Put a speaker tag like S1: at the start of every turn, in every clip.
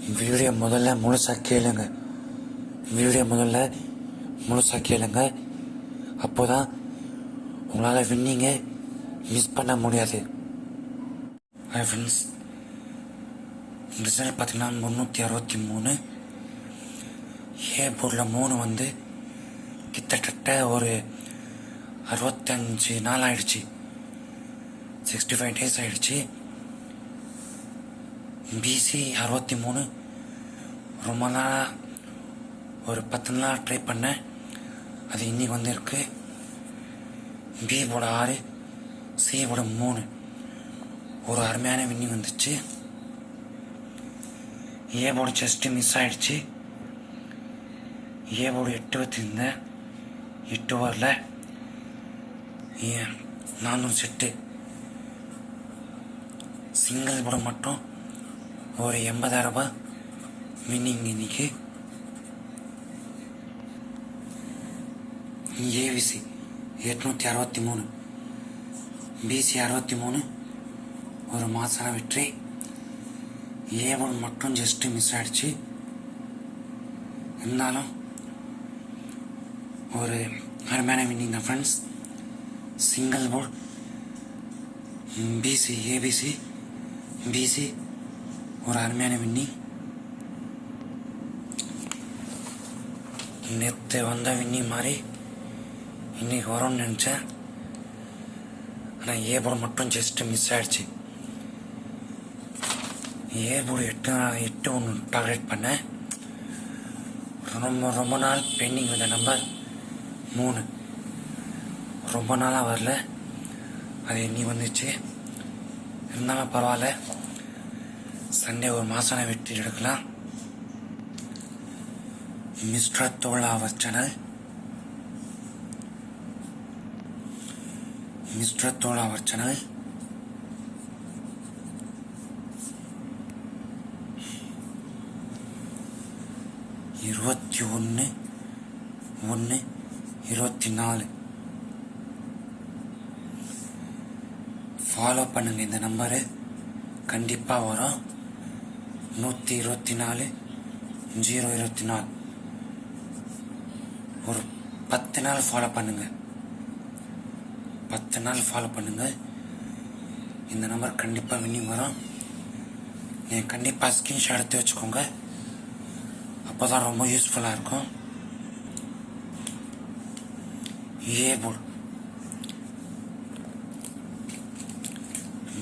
S1: Video முதல்ல முழுசாக கேளுங்க. வீடியோ முதல்ல முழுசாக கேளுங்க. அப்போ தான் உங்களால் வின்னிங்க மிஸ் பண்ண முடியாது. ஹாய் ஃப்ரெண்ட்ஸ், ரிசல்ட் பார்த்தீங்கன்னா 363. ஏ போர்டில் 3 வந்து கிட்டத்தட்ட ஒரு 65 நாள் ஆயிடுச்சு. 65 days ஆயிடுச்சு. பிசி 63 ரொம்ப நாளாக ஒரு 10 நாள் ட்ரை பண்ணேன். அது இன்னைக்கு வந்து இருக்கு. பி போர்டு 6, சி போர்டு 3 ஒரு அருமையான வின்னிங் வந்துச்சு. ஏ போர்டு ஜஸ்ட் மிஸ் ஆயிடுச்சு. ஏ போர்டு 8 வச்சுருந்தேன், 8 ஓவரில் 400 செட்டு. சிங்கிள் போர்டு மட்டும் ஒரு 80,000 ரூபாய் வின்னிங் இன்னைக்கு. ஏவிசி 863, பிசி 63 ஒரு மாசான வெற்றி. ஏ1 மட்டும் ஜஸ்ட் மிஸ் ஆயிடுச்சு. இருந்தாலும் ஒரு அருமையான வின்னிங் தான் friends. Single board BC, ABC, BC ஒரு அருமையான வின்னிங். நேற்று வந்த வின்னிங் மாதிரி இன்னைக்கு வரும்னு நினச்சேன். ஆனால் ஏ போர்டு மட்டும் ஜஸ்ட் மிஸ் ஆயிடுச்சு. ஏ போர்டு 8 ஒன்று டார்கெட் பண்ணேன். ரொம்ப நாள் பெண்டிங் வந்த நம்பர் 3 ரொம்ப நாளாக வரல. அது இன்னி வந்துச்சு. இருந்தாலும் பரவாயில்ல, சண்டே ஒரு மாசான வெற்றி எடுக்கலாம். Mister Thozha our channel, mister Thozha our channel 21/1/24 follow பண்ணுங்க. இந்த நம்பரு கண்டிப்பாக வரும். 124/024 ஒரு 10 நாள் ஃபாலோ பண்ணுங்க. 10 நாள் ஃபாலோ பண்ணுங்க. இந்த நம்பர் கண்டிப்பாக வின்னிங் வரும். நீங்கள் கண்டிப்பாக ஸ்கிரீன்ஷாட் எடுத்து வச்சுக்கோங்க. அப்போ தான் ரொம்ப யூஸ்ஃபுல்லாக இருக்கும். ஏ போர்டு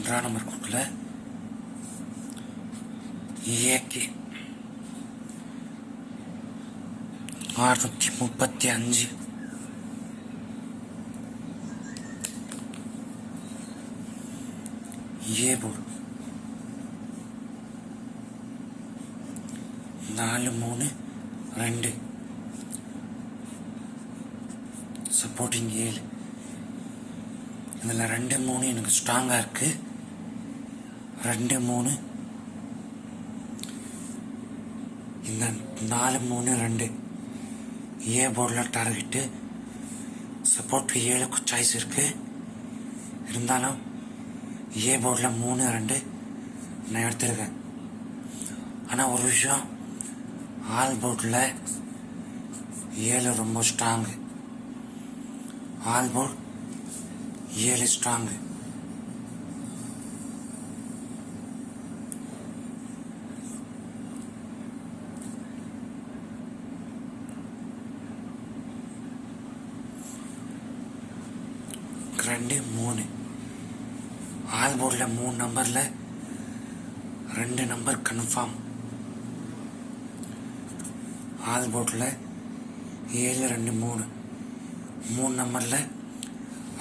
S1: 2 நம்பர் கொடுக்கல. AK 635, A board 4-3-2 supporting 7. இதில் 2-3 எனக்கு ஸ்ட்ராங்காக இருக்கு. 2-3 இந்த 4-3-2 ஏ போர்டில் டார்கெட்டு. சப்போர்ட் 7க்கு சாய்ஸ் இருக்கு. இருந்தாலும் ஏ போர்டில் 3-2 நான் எடுத்துருக்கேன். ஆனால் ஒரு விஷயம், ஆல் போர்டில் 7 ரொம்ப ஸ்ட்ராங்கு. All board 7 strong. ரெண்டு 3 ஆல் போர்டில் 3 நம்பரில் 2 நம்பர் கன்ஃபார்ம். ஆல் போர்டில் 7-2-3 3 நம்பரில்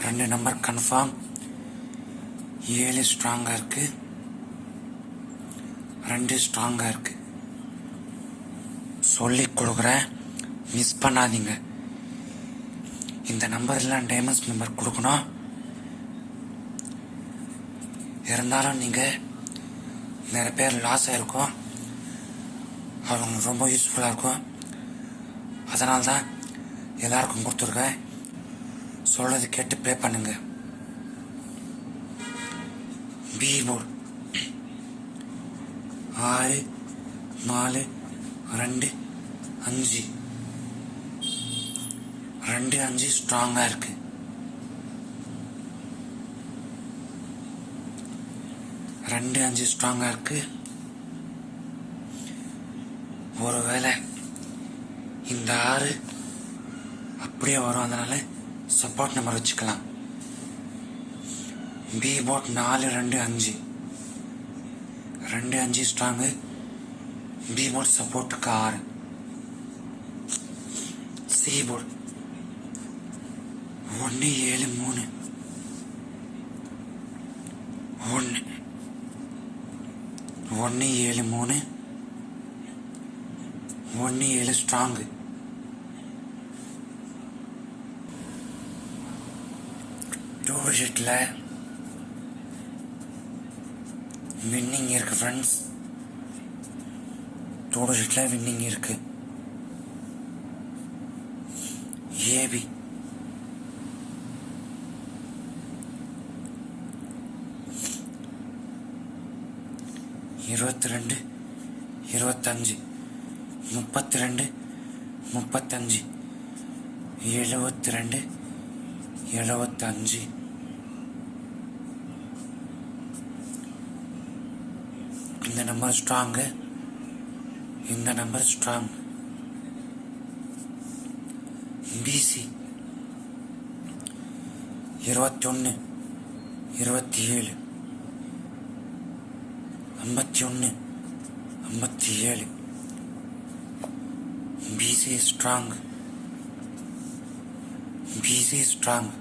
S1: 2 நம்பர் கன்ஃபார்ம். 7 ஸ்ட்ராங்காக இருக்கு, 2 ஸ்ட்ராங்காக இருக்கு. சொல்லிக் கொடுக்குறேன், மிஸ் பண்ணாதீங்க. இந்த நம்பர்லாம் டைமண்ட்ஸ் நம்பர் கொடுக்கணும். இருந்தாலும் நீங்கள் நிறைய பேர் லாஸ் ஆகிருக்கும். அவங்க ரொம்ப யூஸ்ஃபுல்லாக இருக்கும். அதனால தான் எல்லாருக்கும் கொடுத்துருக்கேன். சொல்றது கேட்டு ப்ளே பண்ணுங்க. பி போர்டு 6 4 2 5 2 5 ஸ்ட்ராங்கா இருக்கு. 2 5 ஸ்ட்ராங்கா இருக்கு. ஒருவேளை இந்த 6 அப்படியே வரும், அதனால சப்போர்ட் நம்பர் வச்சுக்கலாம். B board 4 2 5 2 5 strong. B board சப்போர்ட்டுக்கு 6. C board 1 7 3 1 1 7 3 1 7 strong. டூ ஷீட்டில் வின்னிங் இருக்கு ஃப்ரெண்ட்ஸ். டூ ஷீட்டில் வின்னிங் இருக்கு. ஏபி 22 25 32 35 72 75. இந்த நம்பர் ஸ்ட்ராங்கு. இந்த number strong. BC 21 27 51 57. BC strong. BC strong.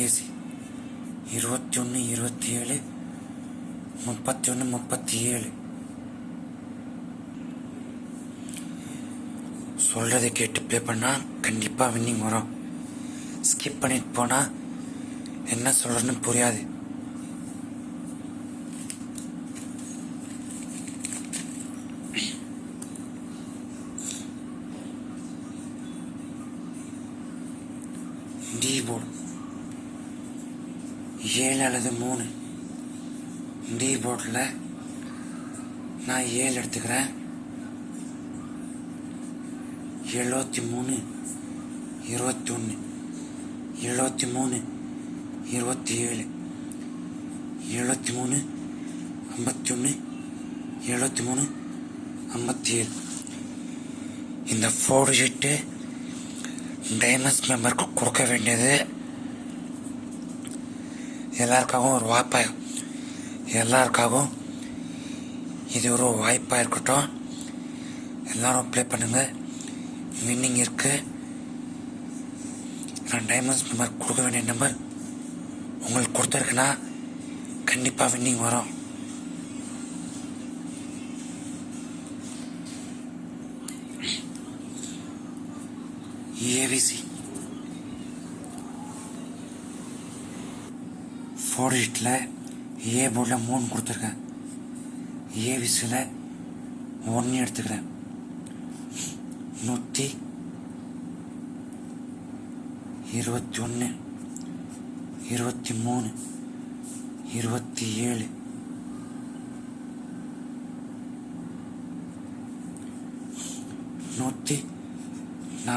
S1: AC 21 27 31 37. சொல்றதை கேட்டு ப்ளே பண்ணா கண்டிப்பா வின்னிங் வரும். ஸ்கிப் பண்ணிட்டு போனா என்ன சொல்றதுன்னு புரியாது. டி போர்டு 7 அல்லது 3. டி போர்டில் நான் 7 எடுத்துக்கிறேன். 73 21 73 27 73 51 73 57. இந்த 4 ஷீட்டு டைமண்ட்ஸ் மெம்பருக்கு கொடுக்க வேண்டியது எல்லாருக்காகவும் ஒரு வாய்ப்பாக, எல்லாருக்காகவும் இது ஒரு வாய்ப்பாக இருக்கட்டும். எல்லாரும் ப்ளே பண்ணுங்க. வின்னிங் இருக்கு. நான் டைமண்ட்ஸ் மெம்பர் கொடுக்க வேண்டிய நம்பர் உங்களுக்கு கொடுத்துருக்குன்னா கண்டிப்பாக வின்னிங் வரும். ஏவிசி 4 ஷீட்டில் ஏ போர்டில் 3 கொடுத்துருக்கேன். ஏவிசியில் 1 எடுத்துக்கிறேன். 121 23 27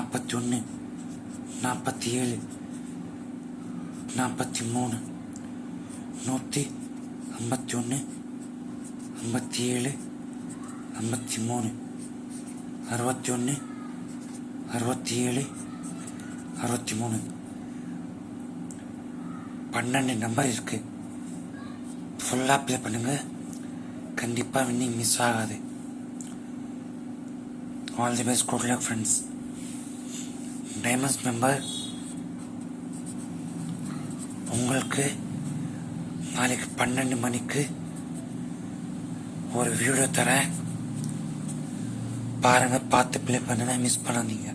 S1: 41 47 43 151 57 53 61 67 63. 12 நம்பர் இருக்கு. ஃபுல்லாக ப்ளே பண்ணுங்க. கண்டிப்பாக வின்னிங் மிஸ் ஆகாது. All the best. Good luck friends. Diamonds member உங்களுக்கு நாளைக்கு 12 மணிக்கு ஒரு வீடியோ தரேன். பாருங்க, பார்த்து ப்ளே பண்ணுங்க, மிஸ் பண்ணாதீங்க.